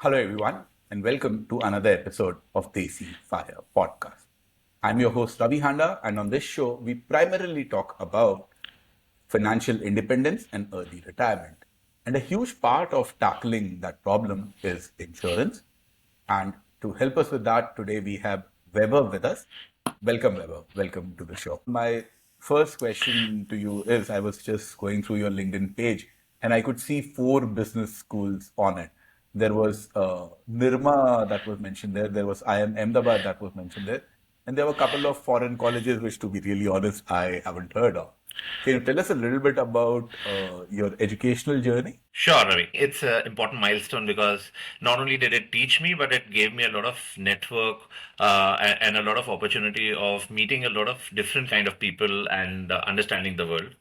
Hello, everyone, and welcome to another episode of Desi Fire podcast. I'm your host, Ravi Handa, and on this show, we primarily talk about financial independence and early retirement. And a huge part of tackling that problem is insurance. And to help us with that, today we have Weber with us. Welcome, Weber. Welcome to the show. My first question to you is I was just going through your LinkedIn page and I could see four business schools on it. There was Nirma that was mentioned there. There was IIM Ahmedabad that was mentioned there. And there were a couple of foreign colleges, which, to be really honest, I haven't heard of. Can you tell us a little bit about your educational journey? Sure, Ravi. It's an important milestone because not only did it teach me, but it gave me a lot of network and a lot of opportunity of meeting a lot of different kind of people and understanding the world.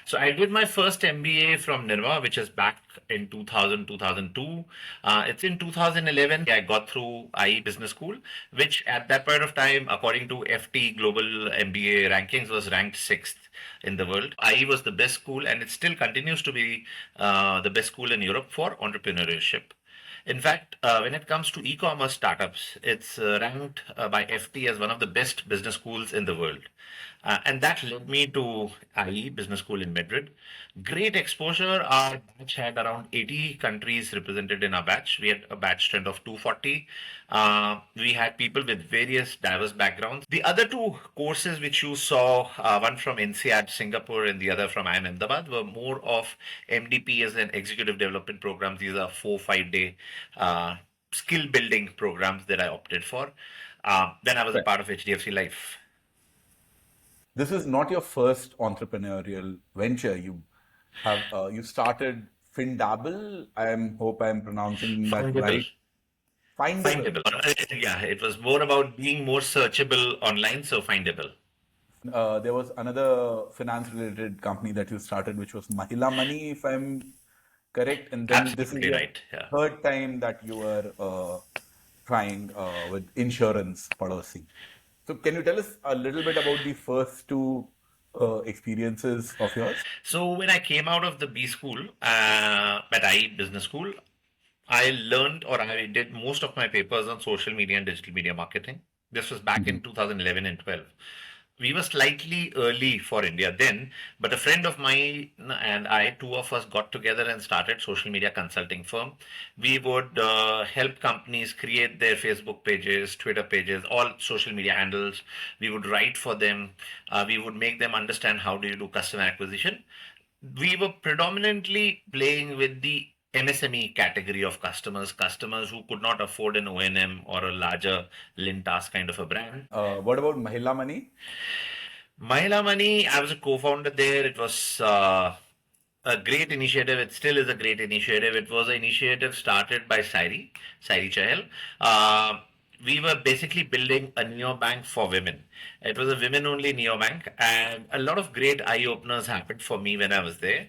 So I did my first MBA from NIRVA, which is back in 2000, 2002. It's in 2011 I got through IE Business School, which at that point of time, according to FT Global MBA rankings, was ranked sixth in the world. IE was the best school, and it still continues to be the best school in Europe for entrepreneurship. In fact, when it comes to e-commerce startups, it's ranked by FT as one of the best business schools in the world. And that led me to IE Business School in Madrid. Great exposure. Our batch had around 80 countries represented in our batch. We had a batch strength of 240. We had people with various diverse backgrounds. The other two courses which you saw, one from INSEAD Singapore and the other from IIM Ahmedabad, were more of MDP as an executive development programs. These are 4 5 day skill building programs that I opted for. Then I was a Right. part of HDFC Life. This is not your first entrepreneurial venture. You started Findable. Hope I'm pronouncing that Findable. right. Findable. Findable. Yeah, it was more about being more searchable online, so findable. There was another finance-related company that you started, which was Mahila Money, if I'm correct. And then this is Absolutely your right. Yeah. third time that you are trying with Insurance Padosi. So can you tell us a little bit about the first two experiences of yours? So when I came out of the B school at IE Business School, I learned or I did most of my papers on social media and digital media marketing. This was back in 2011 and 12. We were slightly early for India then, but a friend of mine and I, two of us got together and started social media consulting firm. We would help companies create their Facebook pages, Twitter pages, all social media handles. We would write for them. We would make them understand how do you do customer acquisition. We were predominantly playing with the MSME category of customers who could not afford an O&M or a larger Lintas kind of a brand. What about Mahila Money? Mahila Money, I was a co-founder there. It was a great initiative. It still is a great initiative. It was an initiative started by Sairi Chahal. We were basically building a neobank for women. It was a women-only neobank, and a lot of great eye-openers happened for me when I was there.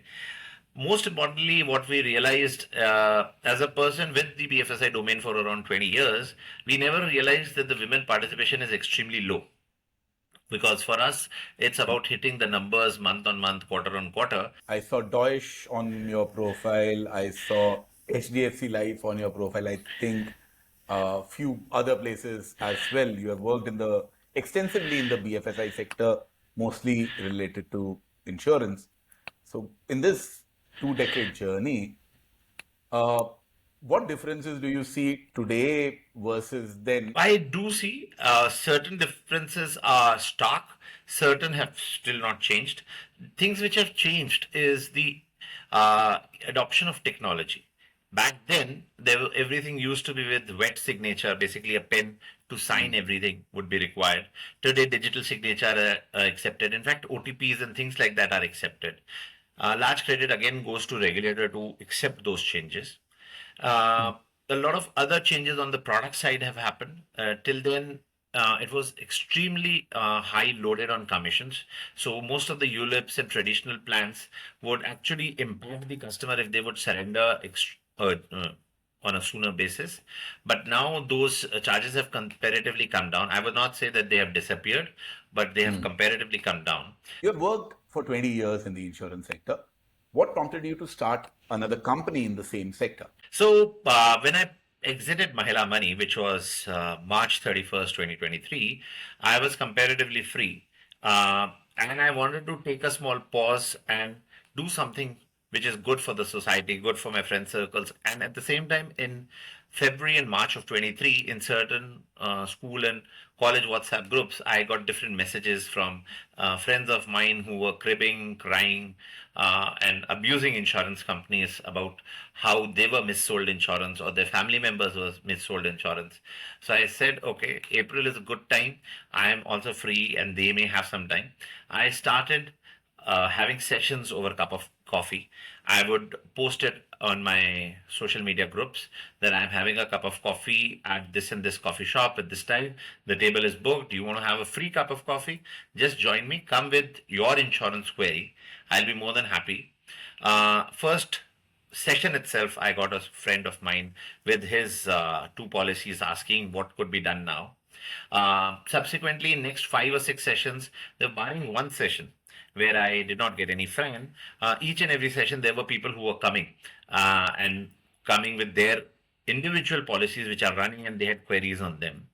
Most importantly, what we realized as a person with the BFSI domain for around 20 years, we never realized that the women participation is extremely low, because for us it's about hitting the numbers month on month, quarter on quarter. I saw Deutsche on your profile. I saw HDFC Life on your profile. I think a few other places as well. You have worked extensively in the BFSI sector, mostly related to insurance. So, in this 2 decade journey, uh, what differences do you see today versus then? I do see certain differences are stark, certain have still not changed. Things which have changed is the uh, adoption of technology. Back then, everything used to be with wet signature, basically a pen to sign everything would be required. Today, digital signature are accepted. In fact, OTPs and things like that are accepted. Large credit again goes to regulator to accept those changes. Uh, a lot of other changes on the product side have happened. Till then, it was extremely high loaded on commissions. So most of the ULIPs and traditional plans would actually impact the customer if they would surrender on a sooner basis. But now those charges have comparatively come down. I would not say that they have disappeared, but they have Hmm. comparatively come down. You have worked for 20 years in the insurance sector. What prompted you to start another company in the same sector? So when I exited Mahila Money, which was March 31st, 2023, I was comparatively free. And I wanted to take a small pause and do something which is good for the society, good for my friend circles. And at the same time, in February and March of 23, in certain school and college WhatsApp groups, I got different messages from friends of mine who were cribbing, crying, and abusing insurance companies about how they were missold insurance or their family members were missold insurance. So I said, okay, April is a good time. I am also free and they may have some time. I started having sessions over a cup of coffee. I would post it on my social media groups that I'm having a cup of coffee at this and this coffee shop at this time. The table is booked. Do you want to have a free cup of coffee? Just join me. Come with your insurance query. I'll be more than happy. First session itself, I got a friend of mine with his two policies asking what could be done now. Subsequently, next 5 or 6 sessions, they're barring one session where I did not get any friend. Each and every session, there were people who were coming and coming with their individual policies which are running and they had queries on them,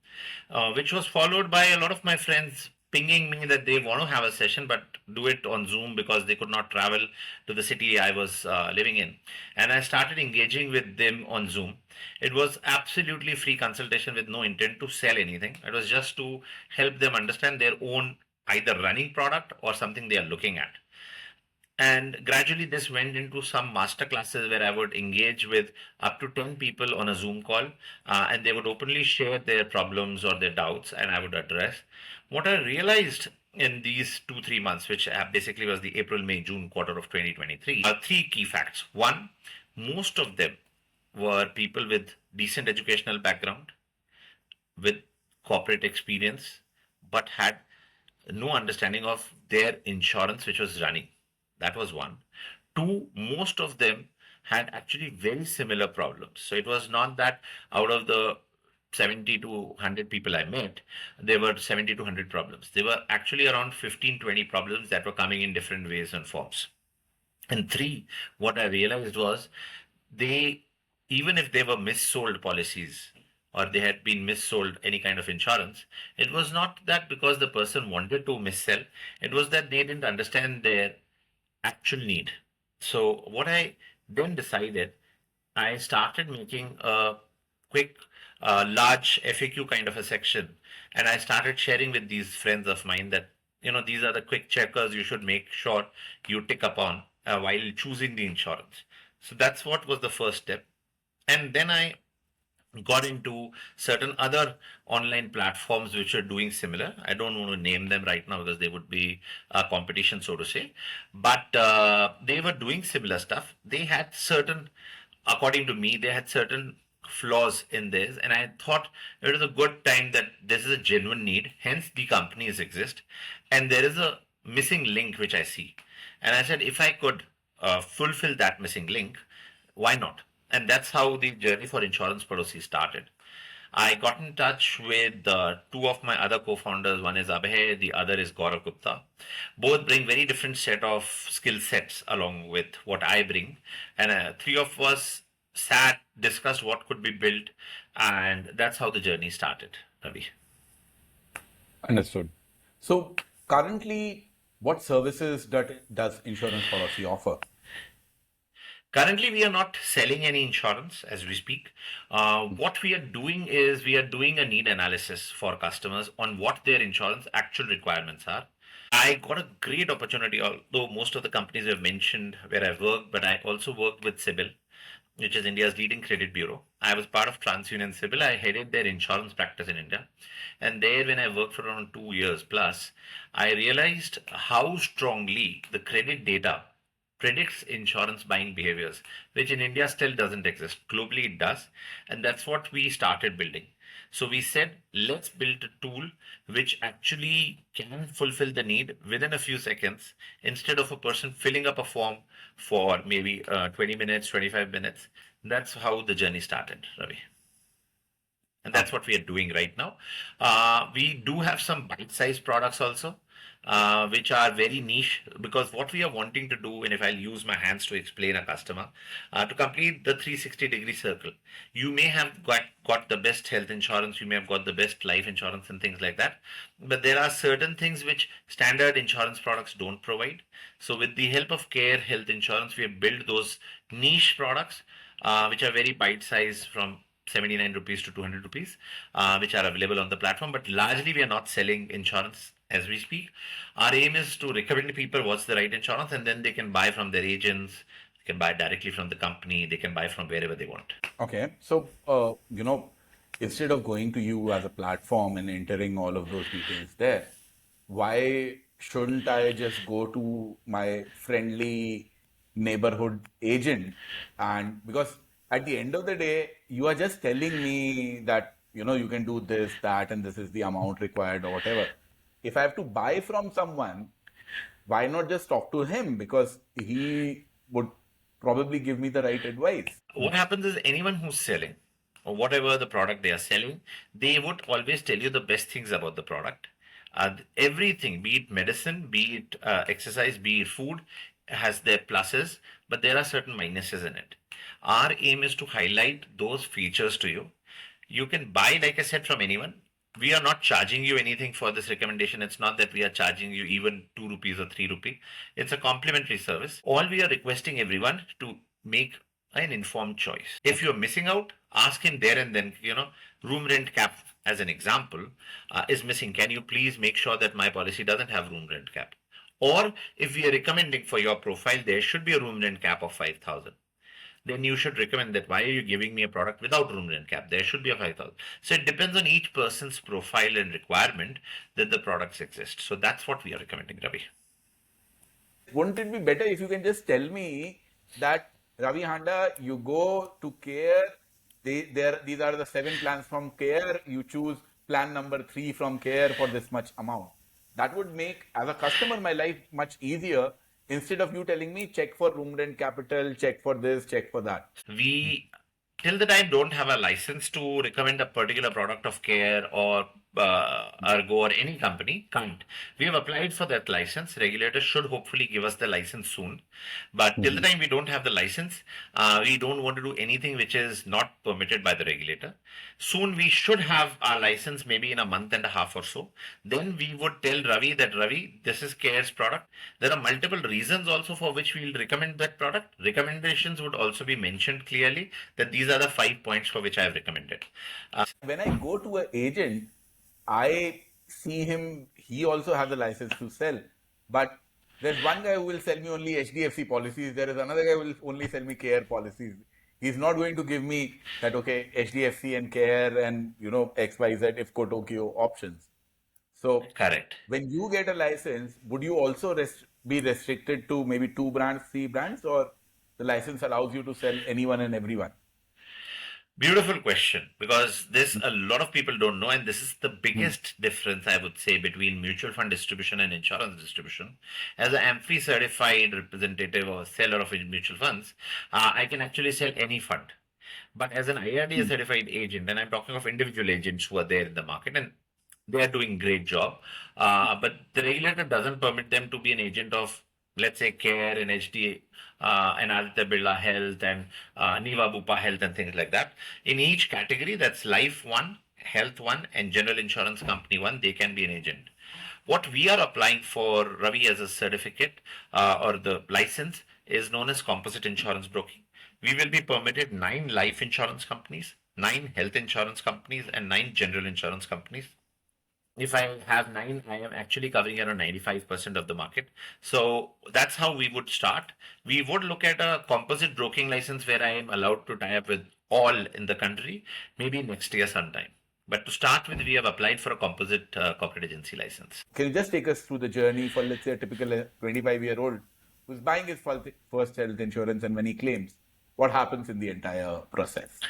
which was followed by a lot of my friends pinging me that they want to have a session but do it on Zoom because they could not travel to the city I was living in. And I started engaging with them on Zoom. It was absolutely free consultation with no intent to sell anything. It was just to help them understand their own either running product or something they are looking at. And gradually, this went into some master classes where I would engage with up to 10 people on a Zoom call, and they would openly share their problems or their doubts, and I would address. What I realized in these 2, 3 months, which basically was the April, May, June quarter of 2023, are three key facts. One, most of them were people with decent educational background, with corporate experience, but had no understanding of their insurance which was running. That was one. Two, most of them had actually very similar problems. So it was not that out of the 70 to 100 people I met, there were 70 to 100 problems. There were actually around 15, 20 problems that were coming in different ways and forms. And three, what I realized was they, even if they were missold policies or they had been missold any kind of insurance, it was not that because the person wanted to missell, it was that they didn't understand their actual need. So, what I then decided, I started making a quick, large FAQ kind of a section, and I started sharing with these friends of mine that these are the quick checkers you should make sure you tick upon while choosing the insurance. So that's what was the first step, and then I got into certain other online platforms which are doing similar. I don't want to name them right now because they would be a competition, so to say. But they were doing similar stuff. They had certain, according to me, they had certain flaws in this, and I thought it was a good time that this is a genuine need. Hence, the companies exist, and there is a missing link which I see. And I said, if I could fulfill that missing link, why not? And that's how the journey for Insurance Padosi started. I got in touch with two of my other co-founders. One is Abhay, the other is Gaurav Gupta. Both bring very different set of skill sets along with what I bring, and three of us sat, discussed what could be built, and that's how the journey started. Ravi. Understood. So currently, what services does insurance policy offer? Currently, we are not selling any insurance as we speak. What we are doing is we are doing a need analysis for customers on what their insurance actual requirements are. I got a great opportunity, although most of the companies have mentioned where I've worked, but I also worked with Sibyl, which is India's leading credit bureau. I was part of TransUnion Sibyl. I headed their insurance practice in India. And there, when I worked for around 2 years plus, I realized how strongly the credit data predicts insurance buying behaviors, which in India still doesn't exist. Globally, it does. And that's what we started building. So we said, let's build a tool which actually can fulfill the need within a few seconds instead of a person filling up a form for maybe 20 minutes, 25 minutes. That's how the journey started, Ravi. And that's what we are doing right now. We do have some bite-sized products also. which are very niche, because what we are wanting to do, and if I'll use my hands to explain a customer, to complete the 360-degree circle, you may have got the best health insurance, you may have got the best life insurance and things like that, but there are certain things which standard insurance products don't provide. So with the help of Care Health Insurance, we have built those niche products, which are very bite-sized, from 79 rupees to 200 rupees, which are available on the platform. But largely, we are not selling insurance as we speak. Our aim is to recommend people what's the right insurance, and then they can buy from their agents, they can buy directly from the company, they can buy from wherever they want. Okay. So, instead of going to you as a platform and entering all of those details there, why shouldn't I just go to my friendly neighborhood agent? And because at the end of the day, you are just telling me that, you can do this, that, and this is the amount required or whatever. If I have to buy from someone, why not just talk to him? Because he would probably give me the right advice. What happens is, anyone who's selling, or whatever the product they are selling, they would always tell you the best things about the product. Everything, be it medicine, be it exercise, be it food, has their pluses, but there are certain minuses in it. Our aim is to highlight those features to you. You can buy, like I said, from anyone. We are not charging you anything for this recommendation. It's not that we are charging you even 2 rupees or 3 rupee. It's a complimentary service. All we are requesting everyone to make an informed choice. If you're missing out, ask him there and then, room rent cap, as an example, is missing. Can you please make sure that my policy doesn't have room rent cap? Or if we are recommending for your profile, there should be a room rent cap of 5,000. Then you should recommend that, why are you giving me a product without room rent cap? There should be a 5,000. So it depends on each person's profile and requirement that the products exist. So that's what we are recommending, Ravi. Wouldn't it be better if you can just tell me that, Ravi Handa, you go to Care, these are the 7 plans from Care, you choose plan number 3 from Care for this much amount. That would make, as a customer, my life much easier, instead of you telling me check for room rent capital, check for this, check for that. We, till the time, don't have a license to recommend a particular product of Care or Ergo or any company. Can't. We have applied for that license. Regulators should hopefully give us the license soon. But till the time we don't have the license, we don't want to do anything which is not permitted by the regulator. Soon we should have our license, maybe in a month and a half or so. Then we would tell Ravi that, Ravi, this is Care's product. There are multiple reasons also for which we will recommend that product. Recommendations would also be mentioned clearly that these are the 5 points for which I have recommended. When I go to an agent, I see him, he also has a license to sell. But there's one guy who will sell me only HDFC policies. There is another guy who will only sell me Care policies. He's not going to give me that, okay, HDFC and Care and, XYZ, IFCO, Tokyo options. So, Correct. when you get a license, would you also be restricted to maybe 2 brands, 3 brands, or the license allows you to sell anyone and everyone? Beautiful question, because this a lot of people don't know, and this is the biggest difference, I would say, between mutual fund distribution and insurance distribution. As an AMFI certified representative or seller of mutual funds, I can actually sell any fund. But as an IRDA certified agent, and I'm talking of individual agents who are there in the market, and they are doing great job, but the regulator doesn't permit them to be an agent of, let's say, Care and HD, and Aditya Birla Health and Niva Bupa Health and things like that. In each category, that's Life 1, Health 1, and General Insurance Company 1, they can be an agent. What we are applying for, Ravi, as a certificate or the license is known as composite insurance broking. We will be permitted 9 life insurance companies, 9 health insurance companies, and 9 general insurance companies. If I have 9, I am actually covering around 95% of the market. So that's how we would start. We would look at a composite broking license where I am allowed to tie up with all in the country, maybe next year sometime. But to start with, we have applied for a composite corporate agency license. Can you just take us through the journey for, let's say, a typical 25-year-old who's buying his first health insurance, and when he claims, what happens in the entire process?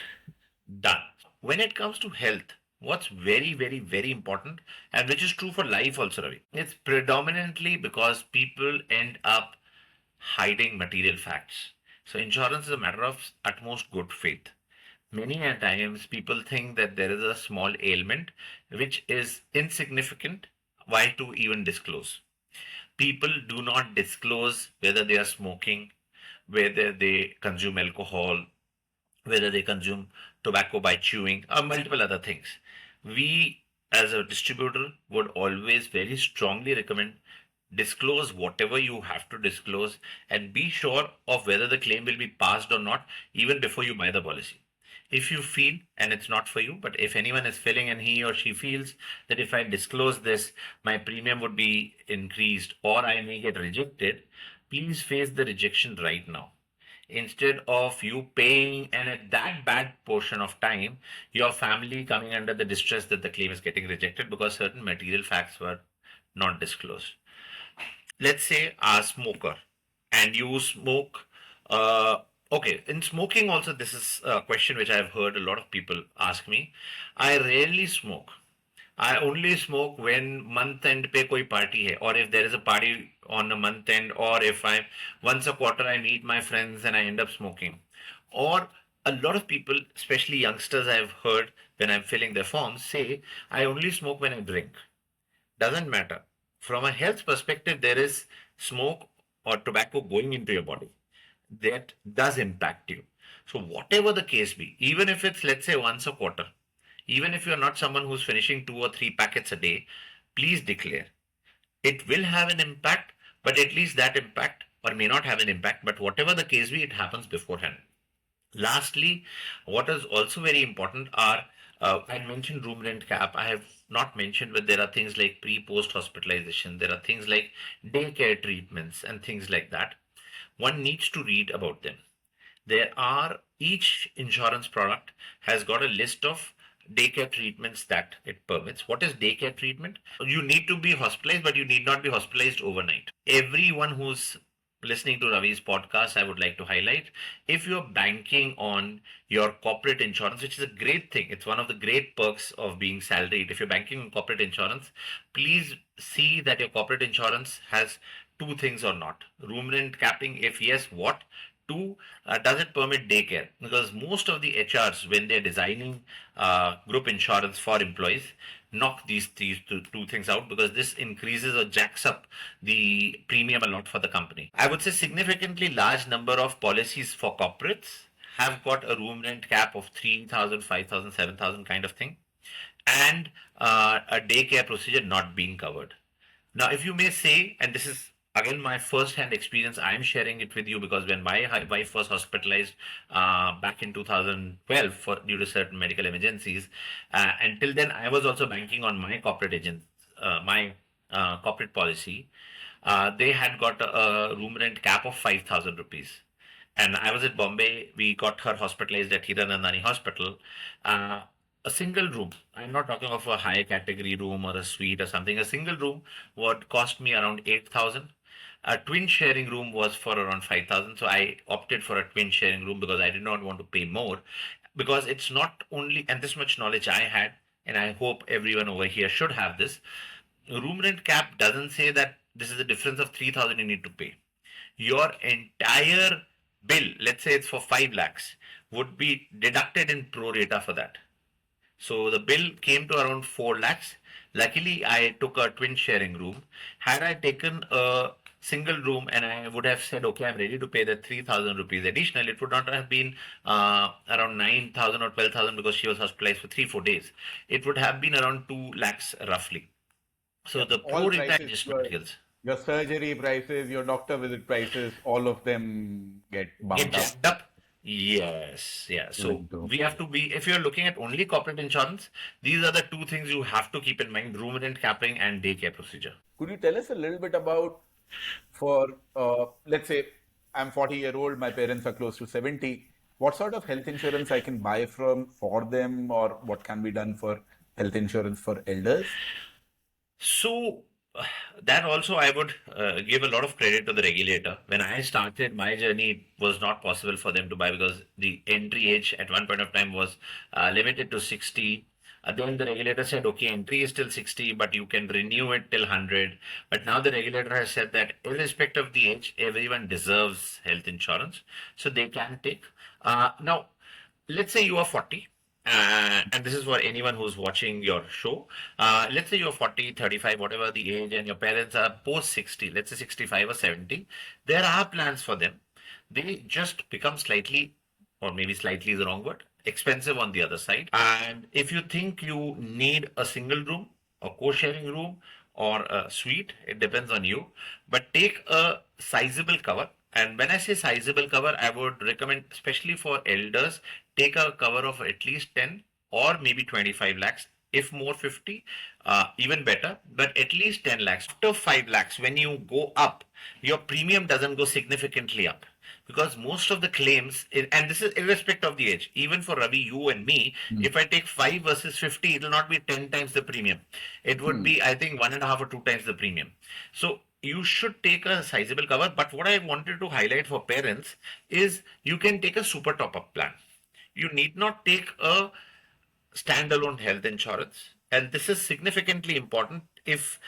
Done. When it comes to health, what's very, very, very important, and which is true for life also, Ravi, it's predominantly because people end up hiding material facts. So insurance is a matter of utmost good faith. Many a times people think that there is a small ailment which is insignificant. Why to even disclose? People do not disclose whether they are smoking, whether they consume alcohol, whether they consume tobacco by chewing, or multiple other things. We, as a distributor, would always very strongly recommend disclose whatever you have to disclose and be sure of whether the claim will be passed or not even before you buy the policy. If you feel, and it's not for you, but if anyone is feeling and he or she feels that if I disclose this, my premium would be increased or I may get rejected, please face the rejection right now instead of you paying and at that bad portion of time your family coming under the distress that the claim is getting rejected because certain material facts were not disclosed. Let's say a smoker and you smoke, okay, in smoking also this is a question which I've heard a lot of people ask me. I rarely smoke. I only smoke when month end पे कोई party है, or if there is a party on a month end, or if I once a quarter I meet my friends and I end up smoking. Or a lot of people, especially youngsters, I've heard when I'm filling their forms say I only smoke when I drink. Doesn't matter. From a health perspective, there is smoke or tobacco going into your body that does impact you. So whatever the case be, even if it's let's say once a quarter, even if you're not someone who's finishing 2 or 3 packets a day, please declare. It will have an impact, but at least that impact, or may not have an impact, but whatever the case be, it happens beforehand. Lastly, what is also very important are I mentioned room rent cap. I have not mentioned, but there are things like pre-post hospitalization. There are things like daycare treatments and things like that. One needs to read about them. There are each insurance product has got a list of daycare treatments that it permits. What is daycare treatment? You need to be hospitalized, but you need not be hospitalized overnight. Everyone who's listening to Ravi's podcast, I would like to highlight if you're banking on your corporate insurance, which is a great thing, it's one of the great perks of being salaried. If you're banking on corporate insurance, please see that your corporate insurance has two things or not. Room rent capping, if yes, what? Two, does it permit daycare? Because most of the HRs, when they're designing group insurance for employees, knock these two things out because this increases or jacks up the premium a lot for the company. I would say significantly large number of policies for corporates have got a room rent cap of 3,000, 5,000, 7,000 kind of thing, and a daycare procedure not being covered. Now, if you may say, and this is again my first-hand experience, I'm sharing it with you because when my wife was hospitalized back in 2012 for due to certain medical emergencies, until then I was also banking on my corporate agent, my corporate policy. They had got a room rent cap of 5,000 rupees. And I was at Bombay. We got her hospitalized at Hiranandani Hospital. Uh, a single room. I'm not talking of a high category room or a suite or something. A single room would cost me around 8,000. A twin sharing room was for around 5,000. So I opted for a twin sharing room because I did not want to pay more. Because it's not only, and this much knowledge I had, and I hope everyone over here should have this. Room rent cap doesn't say that this is a difference of 3,000 you need to pay. Your entire bill, let's say it's for 5 lakhs, would be deducted in pro rata for that. So the bill came to around 4 lakhs. Luckily, I took a twin sharing room. Had I taken a single room and I would have said, okay, I'm ready to pay the 3,000 rupees additional, it would not have been around 9,000 or 12,000 because she was hospitalized for 3 4 days. It would have been around 2 lakhs roughly. So Yeah. the All pro rata prices, adjustment kills. your surgery prices, your doctor visit prices, all of them get Get bumped up. jacked up. Yes, yeah. So Into. we have to be, if you're looking at only corporate insurance, these are the two things you have to keep in mind: room rent capping and daycare procedure. Could you tell us a little bit about for let's say I'm 40-year-old, my parents are close to 70. What sort of health insurance I can buy from for them, or what can be done for health insurance for elders? So that also I would give a lot of credit to the regulator. When I started my journey, it was not possible for them to buy because the entry age at one point of time was limited to 60. Then the regulator said, okay, entry is till 60, but you can renew it till 100. But now the regulator has said that irrespective of the age, everyone deserves health insurance. So they can take. Now, let's say you are 40 and this is for anyone who's watching your show. Let's say you're 40, 35, whatever the age, and your parents are post 60, let's say 65 or 70. There are plans for them. They just become slightly, or maybe slightly is the wrong word, expensive on the other side. And if you think you need a single room, a co-sharing room, or a suite, it depends on you. But take a sizable cover. And when I say sizable cover, I would recommend, especially for elders, take a cover of at least 10 or maybe 25 lakhs. If more, 50, even better, but at least 10 lakhs. After 5 lakhs, when you go up, your premium doesn't go significantly up, because most of the claims, and this is irrespective of the age, even for Ravi, you and me, Hmm. if I take 5 versus 50, it will not be 10 times the premium. It would Hmm. be, I think, 1.5 or 2 times the premium. So you should take a sizable cover. But what I wanted to highlight for parents is you can take a super top up plan. You need not take a standalone health insurance. And this is significantly important if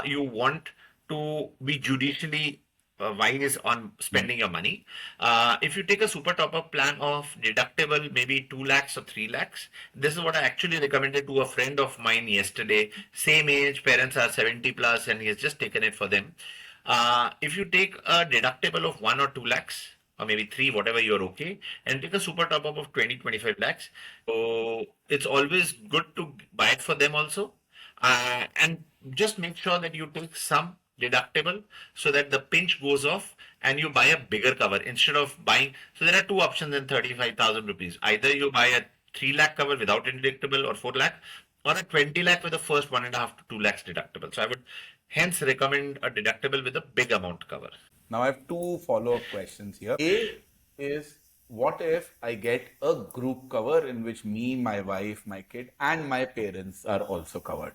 you want to be judicially wise on Hmm. spending your money. If you take a super top up plan of deductible, maybe 2 lakhs or 3 lakhs, this is what I actually recommended to a friend of mine yesterday. Same age, parents are 70 plus, and he has just taken it for them. If you take a deductible of 1 or 2 lakhs, or maybe 3, whatever you're okay, and take a super top up of 20, 25 lakhs. So it's always good to buy it for them also. And just make sure that you take some deductible so that the pinch goes off and you buy a bigger cover instead of buying. So there are two options in 35,000 rupees. Either you buy a 3 lakh cover without any deductible, or 4 lakh, or a 20 lakh with the first 1.5 to 2 lakhs deductible. So I would hence recommend a deductible with a big amount cover. Now I have two follow-up questions here. A is, what if I get a group cover in which me, my wife, my kid, and my parents are also covered?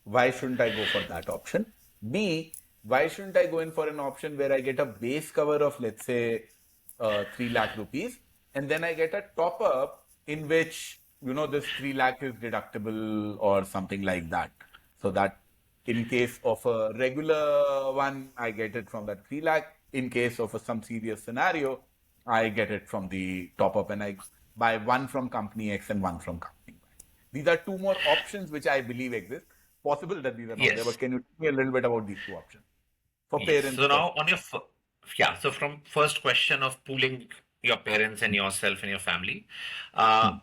Why shouldn't I go for that option? B, why shouldn't I go in for an option where I get a base cover of, let's say, 3 lakh rupees, and then I get a top up in which, this 3 lakh is deductible or something like that. So that in case of a regular one, I get it from that 3 lakh. In case of some serious scenario, I get it from the top up, and I buy one from company X and one from company Y. These are two more options which I believe exist. Possible that these are not there, Yes. but can you tell me a little bit about these two options for Yes. parents So first? now on your yeah. So from first question of pooling your parents and yourself and your family. Uh, Hmm.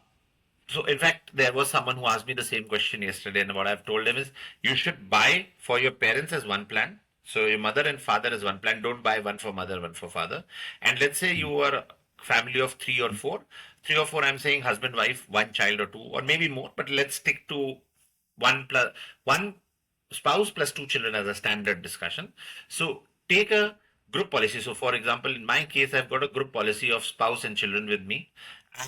so in fact, there was someone who asked me the same question yesterday, and what I've told him is you should buy for your parents as one plan. So your mother and father as one plan. Don't buy one for mother, one for father. And let's say you are a family of three or four. Three or four, I'm saying husband, wife, one child or two, or maybe more. But let's stick to one spouse plus two children as a standard discussion. So take a group policy. So for example, in my case, I've got a group policy of spouse and children with me.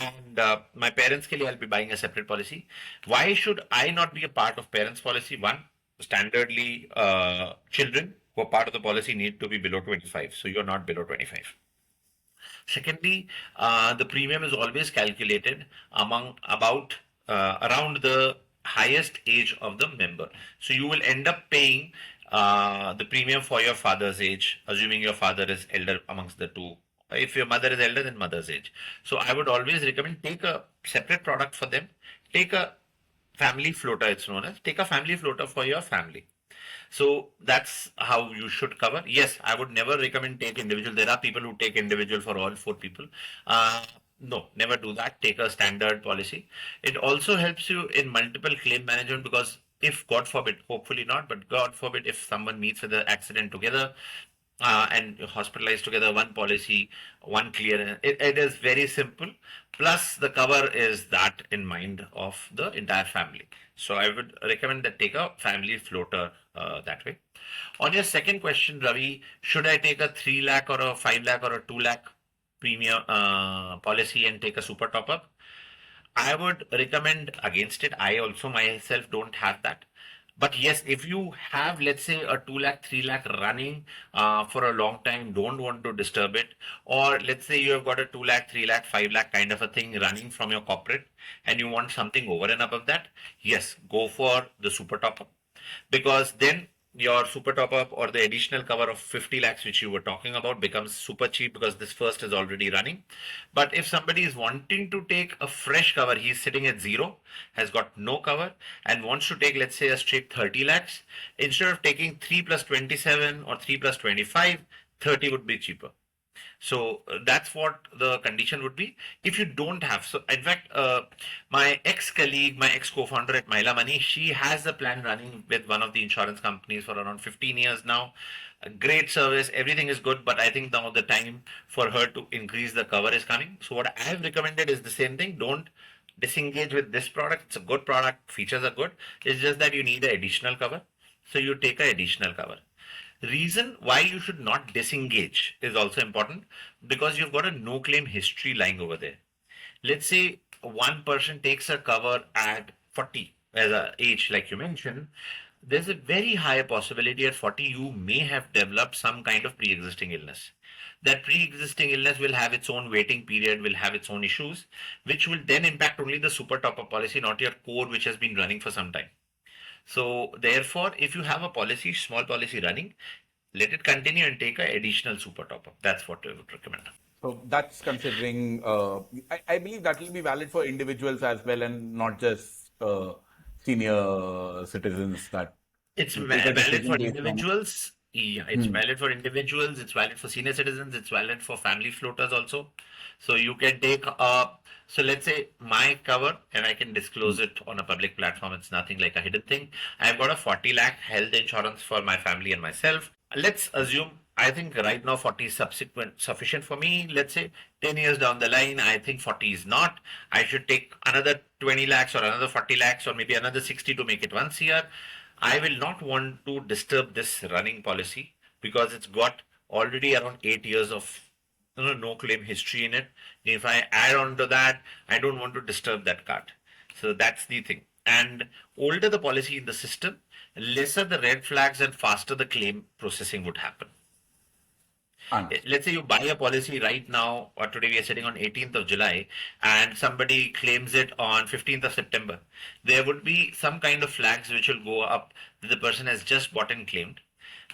And my parents ke liye I'll be buying a separate policy. Why should I not be a part of parents policy? One, standardly, children who are part of the policy need to be below 25. So you're not below 25. Secondly, the premium is always calculated among about around the highest age of the member. So you will end up paying the premium for your father's age, assuming your father is elder amongst the two. If your mother is elder, then mother's age. So I would always recommend take a separate product for them. Take a family floater, it's known as. Take a family floater for your family. So that's how you should cover. Yes, I would never recommend take individual. There are people who take individual for all four people. No, never do that. Take a standard policy. It also helps you in multiple claim management, because if God forbid, hopefully not, but God forbid, if someone meets with an accident together, and hospitalized together, one policy, one clear. It is very simple. Plus, the cover is that in mind of the entire family. So I would recommend that take a family floater that way. On your second question, Ravi, should I take a 3 lakh or a 5 lakh or a 2 lakh premium policy and take a super top up? I would recommend against it. I also myself don't have that. But yes, if you have, let's say, a 2 lakh, 3 lakh running for a long time, don't want to disturb it, or let's say you have got a 2 lakh, 3 lakh, 5 lakh kind of a thing running from your corporate, and you want something over and above that, yes, go for the super top up, because then your super top up or the additional cover of 50 lakhs which you were talking about becomes super cheap because this first is already running. But if somebody is wanting to take a fresh cover, he's sitting at zero, has got no cover, and wants to take, let's say, a straight 30 lakhs, instead of taking 3 plus 27 or 3 plus 25, 30 would be cheaper. So that's what the condition would be if you don't have. So in fact, my ex-colleague, my ex-co-founder at Mahila Money, she has a plan running with one of the insurance companies for around 15 years now. A great service, everything is good, but I think now the time for her to increase the cover is coming. So what I have recommended is the same thing. Don't disengage with this product. It's a good product. Features are good. It's just that you need an additional cover. So you take an additional cover. Reason why you should not disengage is also important because you've got a no claim history lying over there. Let's say one person takes a cover at 40 as a age, like you mentioned. There's a very high possibility at 40 you may have developed some kind of pre-existing illness. That pre-existing illness will have its own waiting period, will have its own issues, which will then impact only the super top-up policy, not your core, which has been running for some time. So therefore, if you have a policy, small policy running, let it continue and take an additional super top up. That's what I would recommend. So that's considering, I believe that will be valid for individuals as well and not just senior citizens that It's will take a valid for decision based on. individuals. Yeah, it's Hmm. valid for individuals. It's valid for senior citizens. It's valid for family floaters also. So you can take so let's say my cover, and I can Hmm. disclose it on a public platform. It's nothing like a hidden thing. I've got a 40 lakh health insurance for my family and myself. Let's assume I think right now 40 is subsequent sufficient for me. Let's say 10 years down the line, I think 40 is not. I should take another 20 lakhs or another 40 lakhs or maybe another 60 to make it once a year. I will not want to disturb this running policy because it's got already around 8 years of no claim history in it. If I add on to that, I don't want to disturb that card. So that's the thing. And older the policy in the system, lesser the red flags and faster the claim processing would happen. Understood. Let's say you buy a policy right now, or today we are sitting on 18th of July, and somebody claims it on 15th of September. There would be some kind of flags which will go up that the person has just bought and claimed.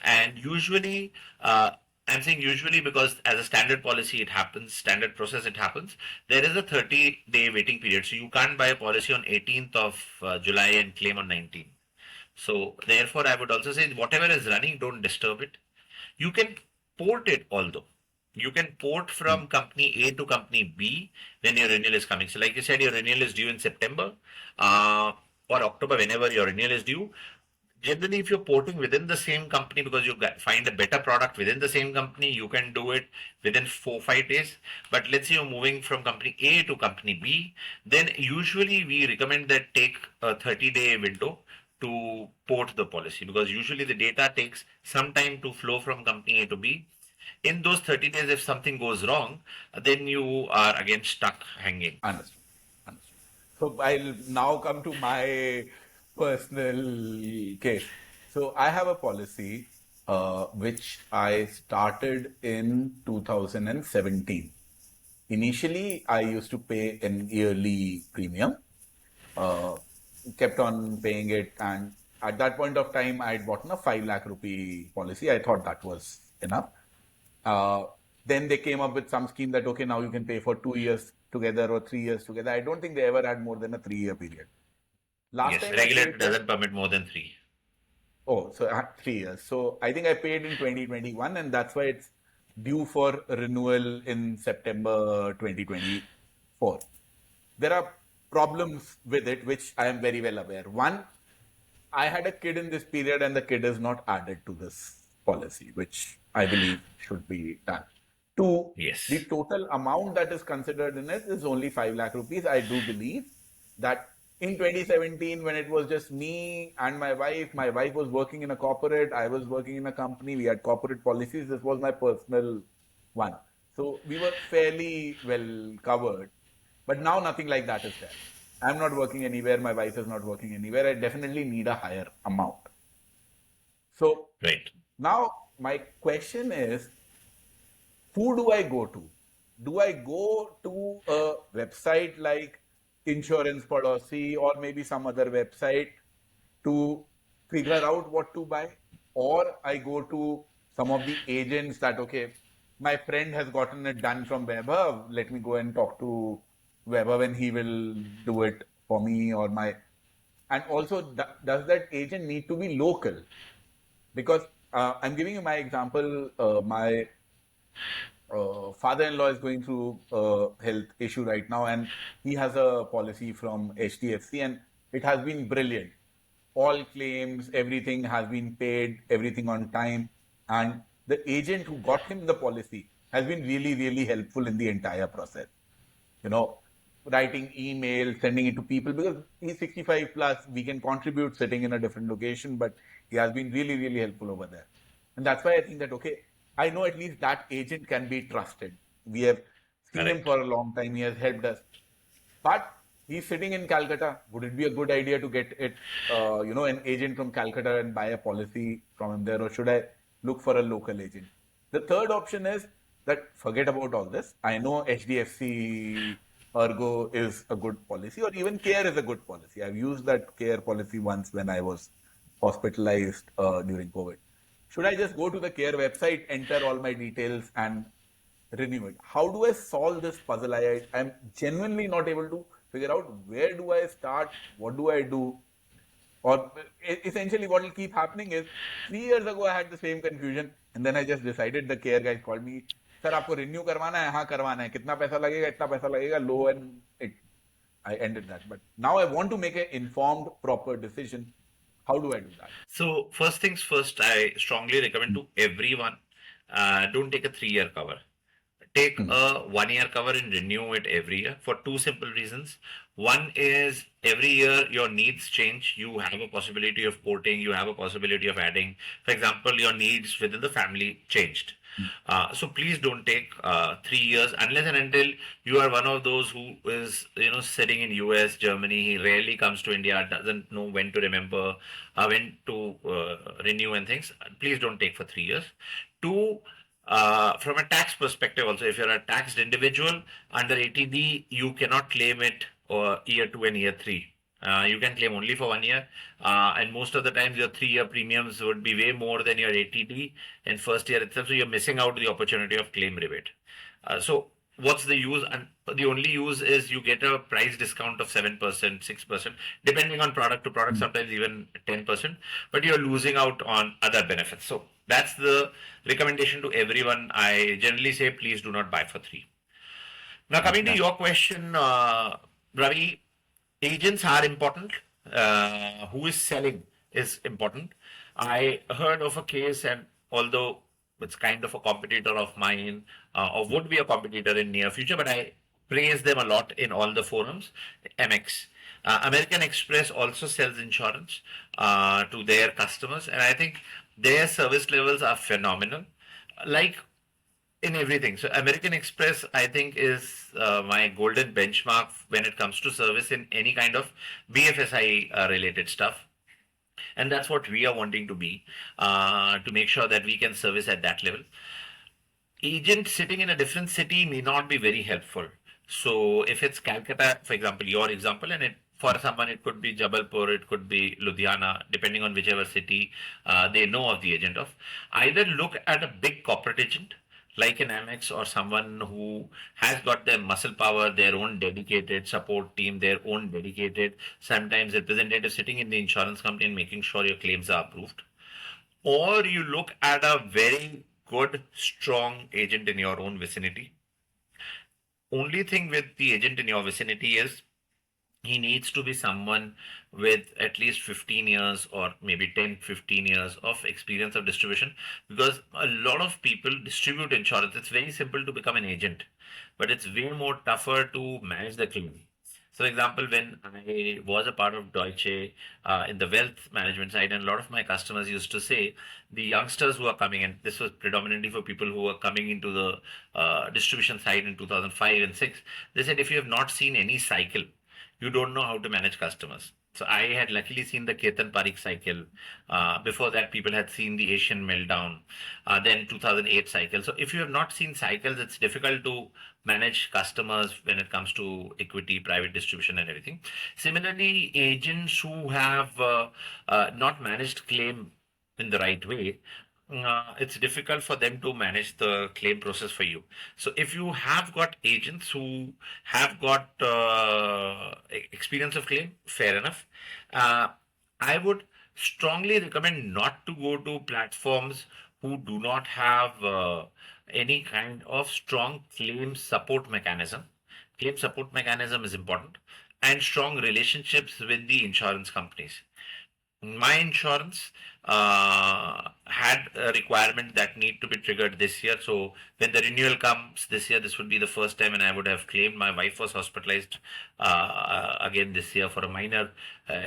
And usually, I'm saying usually because as a standard policy it happens, standard process it happens, there is a 30-day waiting period. So you can't buy a policy on 18th of July and claim on 19th. So therefore, I would also say whatever is running, don't disturb it. You can port it although. You can port Hmm. from company A to company B when your renewal is coming. So like you said, your renewal is due in September or October, whenever your renewal is due. Generally, if you're porting within the same company because you find a better product within the same company, you can do it within 4 5 days. But let's say you're moving from company A to company B, then usually we recommend that take a 30-day window to port the policy because usually the data takes some time to flow from company A to B. In those 30 days, if something goes wrong, then you are again stuck hanging. Understood. Understood. So I'll now come to my personal case. So I have a policy which I started in 2017. Initially, I used to pay an yearly premium, uh, kept on paying it, and at that point of time, I had bought a 5 lakh rupee policy. I thought that was enough. Uh, then they came up with some scheme that, okay, now you can pay for 2 years together or 3 years together. I don't think they ever had more than a 3 year period. Last Yes, time I regulator paid for, doesn't permit more than three. oh, so I had 3 years. So I think I paid in 2021, and that's why it's due for renewal in September 2024. There are problems with it, which I am very well aware. One, I had a kid in this period, and the kid is not added to this policy, which I believe should be done. Two, the Yes. total amount that is considered in it is only 5 lakh rupees. I do believe that in 2017, when it was just me and my wife was working in a corporate, I was working in a company, we had corporate policies. This was my personal one. So we were fairly well covered. But now nothing like that is there. I'm not working anywhere. My wife is not working anywhere. I definitely need a higher amount. So Right. now my question is, who do I go to? Do I go to a website like Insurance Padosi or maybe some other website to figure out what to buy? or I go to some of the agents that, okay, my friend has gotten it done from Vaibhav. Let me go and talk to Vaibhav and he will do it for me or my. And also, does that agent need to be local? Because I'm giving you my example. My father-in-law is going through a health issue right now, and he has a policy from HDFC, and it has been brilliant. All claims, everything has been paid, everything on time, and the agent who got him the policy has been really, really helpful in the entire process. You know, writing email, sending it to people because he's 65 plus. We can contribute sitting in a different location, but he has been really, really helpful over there. And that's why I think that, okay, I know at least that agent can be trusted. We have seen him Correct. for a long time. He has helped us. But he's sitting in Calcutta. Would it be a good idea to get it, an agent from Calcutta and buy a policy from him there, or should I look for a local agent? The third option is that forget about all this. I know HDFC Ergo is a good policy, or even Care is a good policy. I've used that Care policy once when I was hospitalized during COVID. Should I just go to the Care website, enter all my details, and renew it? How do I solve this puzzle? I'm genuinely not able to figure out where do I start, what do I do, or essentially what will keep happening is 3 years ago I had the same confusion, and then I just decided. The care guy called me, sir, आपको renew करवाना है, हाँ करवाना है, कितना पैसा लगेगा, इतना पैसा लगेगा, लो, and I ended that. But now I want to make an informed, proper decision. How do I do that? So first things first, I strongly recommend to everyone, don't take a 3 year cover. Take Hmm. a 1 year cover and renew it every year for two simple reasons. One is every year your needs change. You have a possibility of porting, you have a possibility of adding. For example, your needs within the family changed. So please don't take 3 years unless and until you are one of those who is sitting in US, Germany. He rarely comes to India, doesn't know when to remember, when to renew and things. Please don't take for 3 years. Two, from a tax perspective, also, if you're a taxed individual under 80D, you cannot claim it year two and year three. You can claim only for 1 year, and most of the times your 3 year premiums would be way more than your 80D in first year itself. So you're missing out the opportunity of claim rebate. So what's the use? And the only use is you get a price discount of 7%, 6%, depending on product to product, sometimes even 10%. But you're losing out on other benefits. So that's the recommendation to everyone. I generally say please do not buy for three. Now, coming to Okay. your question, Ravi, agents are important. Who is selling is important. I heard of a case, and although it's kind of a competitor of mine, or would be a competitor in near future, but I praise them a lot in all the forums. MX. American Express also sells insurance to their customers, and I think their service levels are phenomenal. Like in everything. So American Express, I think, is my golden benchmark when it comes to service in any kind of BFSI related stuff. And that's what we are wanting to be, to make sure that we can service at that level. Agent sitting in a different city may not be very helpful. So if it's Calcutta, for example, your example, and for someone it could be Jabalpur, it could be Ludhiana, depending on whichever city they know of the agent of. Either look at a big corporate agent like an Amex or someone who has got their muscle power, their own dedicated support team, their own dedicated sometimes representative sitting in the insurance company and making sure your claims are approved, or you look at a very good, strong agent in your own vicinity. Only thing with the agent in your vicinity is he needs to be someone with at least 15 years or maybe 10, 15 years of experience of distribution, because a lot of people distribute insurance. It's very simple to become an agent, but it's way more tougher to manage the claim. So, example, when I was a part of Deutsche in the wealth management side, and a lot of my customers used to say the youngsters who are coming in, this was predominantly for people who were coming into the distribution side in 2005 and 6. They said, if you have not seen any cycle, you don't know how to manage customers. So I had luckily seen the Ketan Parikh cycle. Before that, people had seen the Asian meltdown, then 2008 cycle. So if you have not seen cycles, it's difficult to manage customers when it comes to equity, private distribution, and everything. Similarly, agents who have not managed claim in the right way, it's difficult for them to manage the claim process for you. So if you have got agents who have got experience of claim, fair enough. Uh, I would strongly recommend not to go to platforms who do not have any kind of strong claim support mechanism. Claim support mechanism is important, and strong relationships with the insurance companies. My insurance had a requirement that need to be triggered this year. So when the renewal comes this year, this would be the first time when I would have claimed. My wife was hospitalized again this year for a minor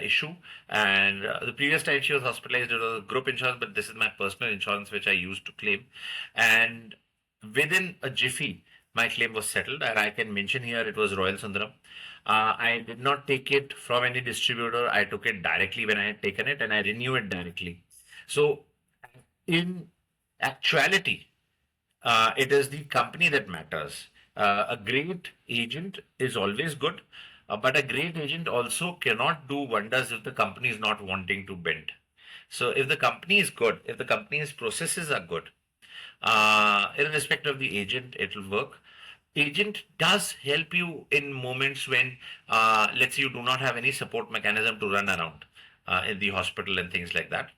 issue, and the previous time she was hospitalized, it was a group insurance, but this is my personal insurance which I used to claim, and within a jiffy, my claim was settled, and I can mention here it was Royal Sundaram. I did not take it from any distributor. I took it directly when I had taken it, and I renew it directly. So, in actuality, it is the company that matters. A great agent is always good, but a great agent also cannot do wonders if the company is not wanting to bend. So, if the company is good, if the company's processes are good, irrespective of the agent, it will work. Agent does help you in moments when, let's say, you do not have any support mechanism to run around in the hospital and things like that,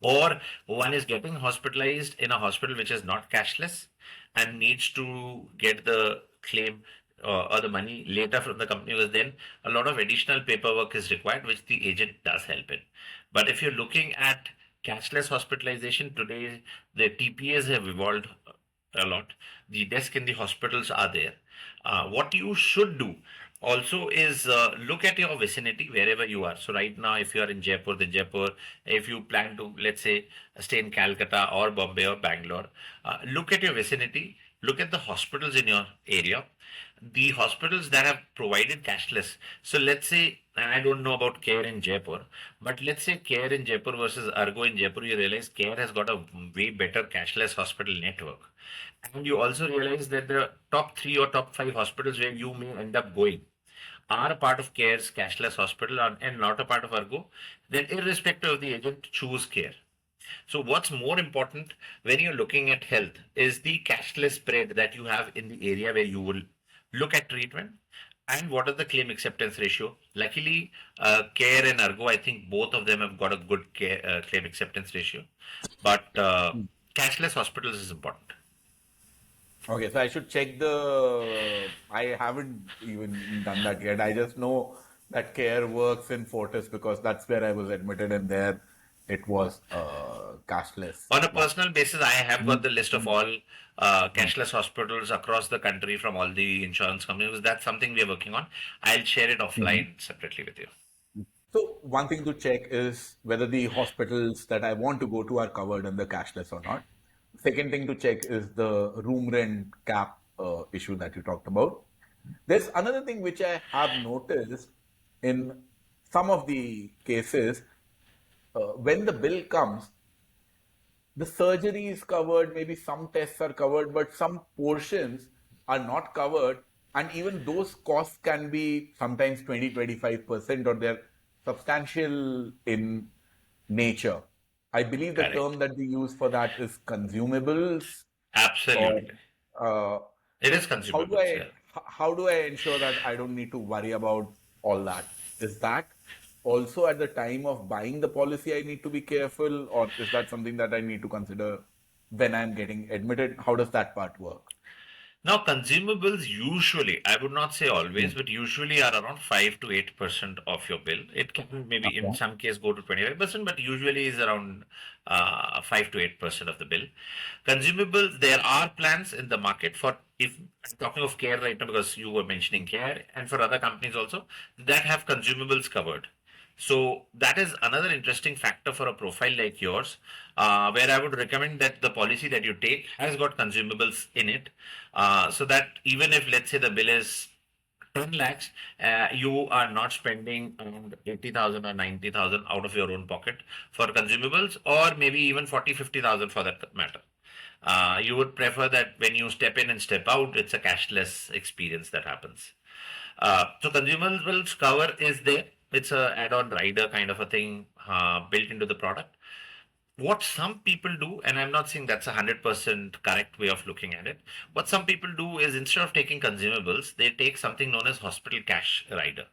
or one is getting hospitalized in a hospital which is not cashless and needs to get the claim or the money later from the company, because then a lot of additional paperwork is required, which the agent does help in. But if you're looking at cashless hospitalization today, the TPAs have evolved a lot. The desk in the hospitals are there. What you should do also is look at your vicinity wherever you are. So right now, if you are in Jaipur, then Jaipur. If you plan to, let's say, stay in Calcutta or Bombay or Bangalore, look at your vicinity. Look at the hospitals in your area. The hospitals that have provided cashless. So let's say, and I don't know about Care in Jaipur, but let's say Care in Jaipur versus Argo in Jaipur, you realize Care has got a way better cashless hospital network. And you also realize that the top three or top five hospitals where you may end up going are a part of Care's cashless hospital and not a part of Argo, then irrespective of the agent, choose Care. So what's more important when you're looking at health is the cashless spread that you have in the area where you will look at treatment, and what is the claim acceptance ratio. Luckily, Care and Argo, I think both of them have got a good claim acceptance ratio, but cashless hospitals is important. Okay, so I should check the. I haven't even done that yet. I just know that Care works in Fortis because that's where I was admitted, and there it was a cashless On a one. personal basis, I have got Mm, the list of mm, all mm, cashless hospitals across the country from all the insurance companies. That's something we are working on. I'll share it mhm. offline separately with you. So one thing to check is whether the hospitals that I want to go to are covered under cashless or not. Second thing to check is the room rent cap issue that you talked about. There's another thing which I have noticed in some of the cases. When the bill comes, the surgery is covered, maybe some tests are covered, but some portions are not covered. And even those costs can be sometimes 20-25%, or they're substantial in nature. I believe the Correct. term that we use for that is consumables, or Absolutely. uh, It is so consumables, yeah. how do I ensure that I don't need to worry about all that? Is that also at the time of buying the policy I need to be careful, or is that something that I need to consider when I'm getting admitted? How does that part work? Now, consumables usually, I would not say always, Mm. but usually are around 5 to 8% of your bill. It can maybe in Okay. some case go to 25%, but usually is around 5 to 8% of the bill. Consumables, there are plans in the market for, if I'm talking of Care right now because you were mentioning Care, and for other companies also that have consumables covered. So that is another interesting factor for a profile like yours, where I would recommend that the policy that you take has got consumables in it, so that even if, let's say, the bill is 10 lakhs, you are not spending around 80,000 or 90,000 out of your own pocket for consumables, or maybe even 40, 50,000 for that matter. You would prefer that when you step in and step out, it's a cashless experience that happens. So consumables cover is there. It's a add-on rider kind of a thing built into the product. what some people do, and I'm not saying that's 100% correct way of looking at it. What some people do is instead of taking consumables, they take something known as hospital cash rider.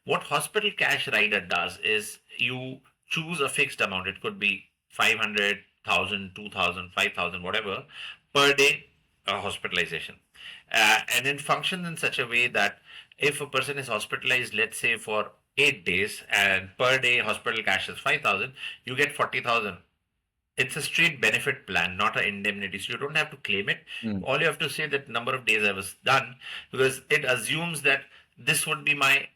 What hospital cash rider does is you choose a fixed amount. It could be 500, 1,000, 2,000, 5,000, whatever, per day hospitalization. And it functions in such a way that if a person is hospitalized, let's say for 8 days, and per day hospital cash is 5,000, you get 40,000. It's a straight benefit plan, not an indemnity. So you don't have to claim it. Mm. All you have to say that number of days I was done, because it assumes that this would be my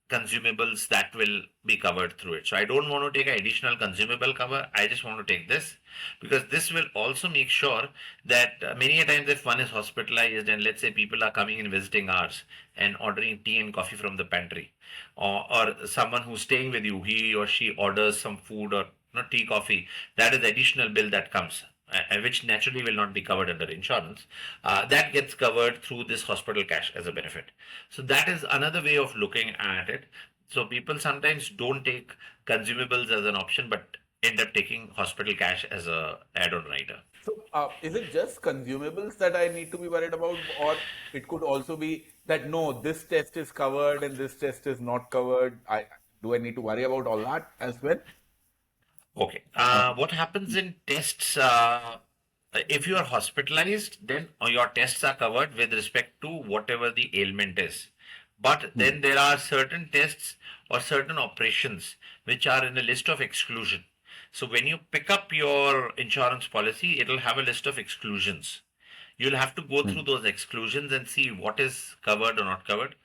consumables that will be covered through it. So I don't want to take an additional consumable cover. I just want to take this, because this will also make sure that many a times if one is hospitalized and let's say people are coming and visiting ours and ordering tea and coffee from the pantry, or someone who's staying with you, he or she orders some food or not tea, coffee, that is additional bill that comes, which naturally will not be covered under insurance, that gets covered through this hospital cash as a benefit. So that is another way of looking at it. So people sometimes don't take consumables as an option, but end up taking hospital cash as a add-on rider. So, is it just consumables that I need to be worried about, or it could also be that no, this test is covered and this test is not covered? I need to worry about all that as well? Okay. Uh, What happens in tests? If you are hospitalized, then your tests are covered with respect to whatever the ailment is. But hmm, then there are certain tests or certain operations which are in a list of exclusion. So when you pick up your insurance policy, it'll have a list of exclusions. You'll have to go through hmm, those exclusions and see what is covered or not covered.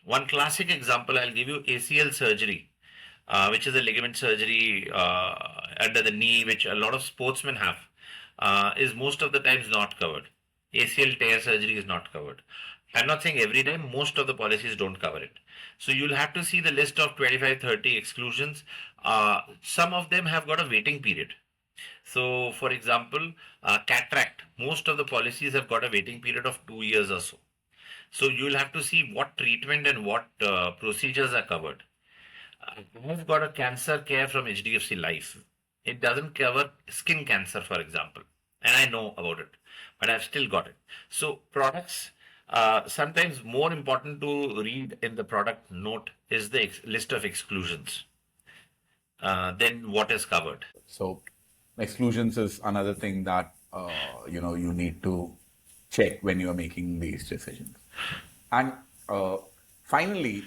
One classic example I'll give you: ACL surgery, which is a ligament surgery under the knee, which a lot of sportsmen have, is most of the times not covered. ACL tear surgery is not covered. I'm not saying every time, most of the policies don't cover it. So you'll have to see the list of 25, 30 exclusions. Some of them have got a waiting period. So, for example, cataract, most of the policies have got a waiting period of 2 years or so. So you'll have to see what treatment and what procedures are covered. I've got a cancer care from HDFC Life. It doesn't cover skin cancer, for example, and I know about it, but I've still got it. So products, sometimes more important to read in the product note is the list of exclusions than what is covered. so exclusions is another thing that you need to check when you are making these decisions. And uh, finally,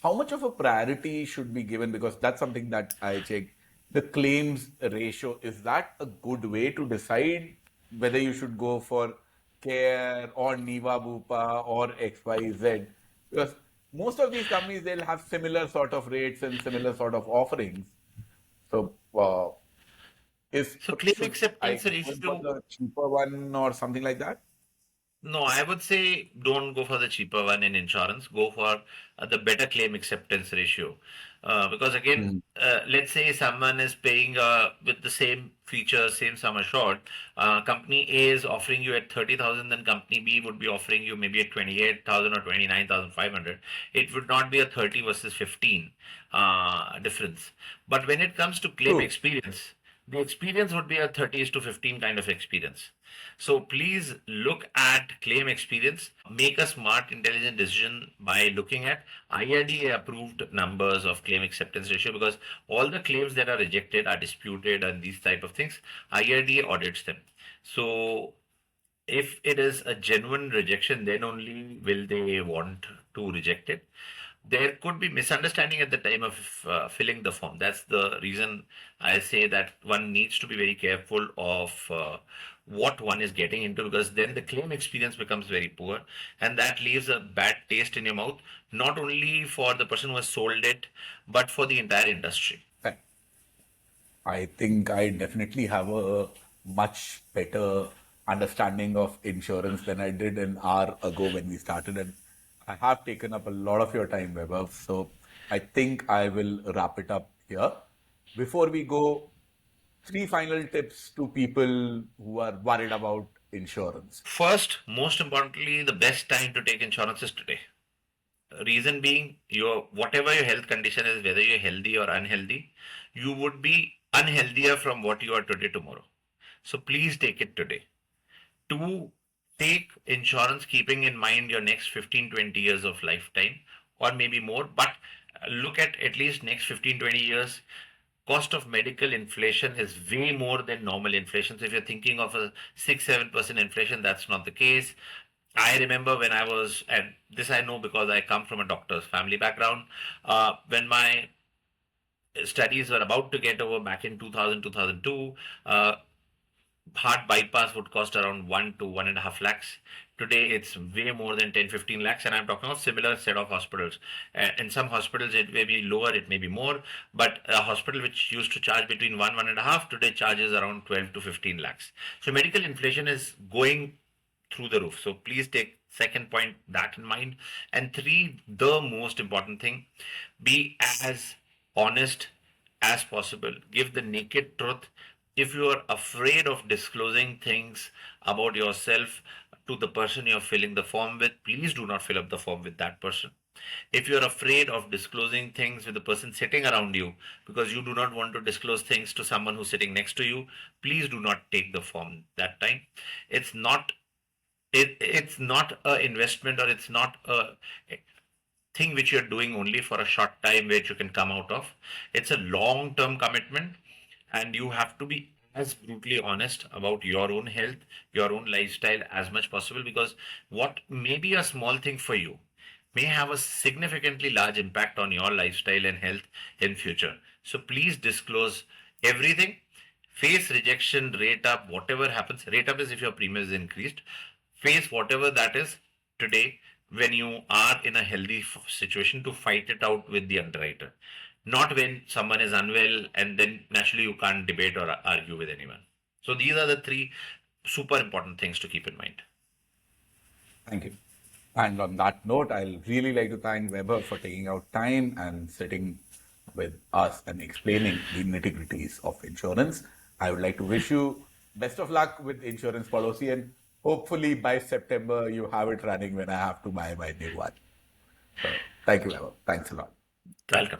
how much of a priority should be given? Because that's something that I check. The claims ratio, is that a good way to decide whether you should go for Care or Niva Bupa or XYZ? Because most of these companies, they'll have similar sort of rates and similar sort of offerings. So, is So claim should I acceptance go for ratio. the cheaper one or something like that? No, I would say don't go for the cheaper one in insurance. Go for the better claim acceptance ratio. Because again, Hmm. let's say someone is paying with the same features, same sum assured. Company A is offering you at 30,000, then company B would be offering you maybe at 28,000 or 29,500. It would not be a 30 versus 15 difference. But when it comes to claim True. experience, the experience would be a 30 to 15 kind of experience. So please look at claim experience. Make a smart, intelligent decision by looking at IRDA approved numbers of claim acceptance ratio, because all the claims that are rejected are disputed and these type of things. IRDA audits them. So if it is a genuine rejection, then only will they want to reject it. There could be misunderstanding at the time of filling the form. That's the reason I say that one needs to be very careful of what one is getting into, because then the claim experience becomes very poor, and that leaves a bad taste in your mouth, not only for the person who has sold it, but for the entire industry. Right. I think I definitely have a much better understanding of insurance than I did an hour ago when we started. And I have taken up a lot of your time, Vaibhav. So I think I will wrap it up here. Before we go, three final tips to people who are worried about insurance. First, most importantly, the best time to take insurance is today. Reason being, your whatever your health condition is, whether you're healthy or unhealthy, you would be unhealthier from what you are today tomorrow. So please take it today. Two, take insurance keeping in mind your next 15, 20 years of lifetime or maybe more, but look at least next 15, 20 years. Cost of medical inflation is way more than normal inflation. So if you're thinking of a 6-7% inflation, that's not the case. I remember when I was, and this I know because I come from a doctor's family background, when my studies were about to get over back in 2000, 2002, heart bypass would cost around 1 to 1.5 lakhs. Today it's way more than 10, 15 lakhs, and I'm talking of similar set of hospitals. In some hospitals it may be lower, it may be more, but a hospital which used to charge between 1.5 today charges around 12 to 15 lakhs. So medical inflation is going through the roof. So please take second point that in mind. And three, the most important thing, be as honest as possible. Give the naked truth. If you are afraid of disclosing things about yourself to the person you're filling the form with, please do not fill up the form with that person. If you're afraid of disclosing things with the person sitting around you because you do not want to disclose things to someone who's sitting next to you, please do not take the form that time. It's not it's not a investment, or it's not a thing which you're doing only for a short time which you can come out of. It's a long term commitment, and you have to be as brutally honest about your own health, your own lifestyle as much possible, because what may be a small thing for you may have a significantly large impact on your lifestyle and health in future. So please disclose everything. Face rejection, rate up, whatever happens. Rate up is if your premium is increased. Face whatever that is today when you are in a healthy situation to fight it out with the underwriter. Not when someone is unwell and then naturally you can't debate or argue with anyone. So these are the three super important things to keep in mind. Thank you. And on that note, I'll really like to thank Weber for taking out time and sitting with us and explaining the nitty-gritties of insurance. I would like to wish you best of luck with Insurance Padosi, and hopefully by September you have it running when I have to buy my new one. So thank you, Weber. Thanks a lot. Welcome.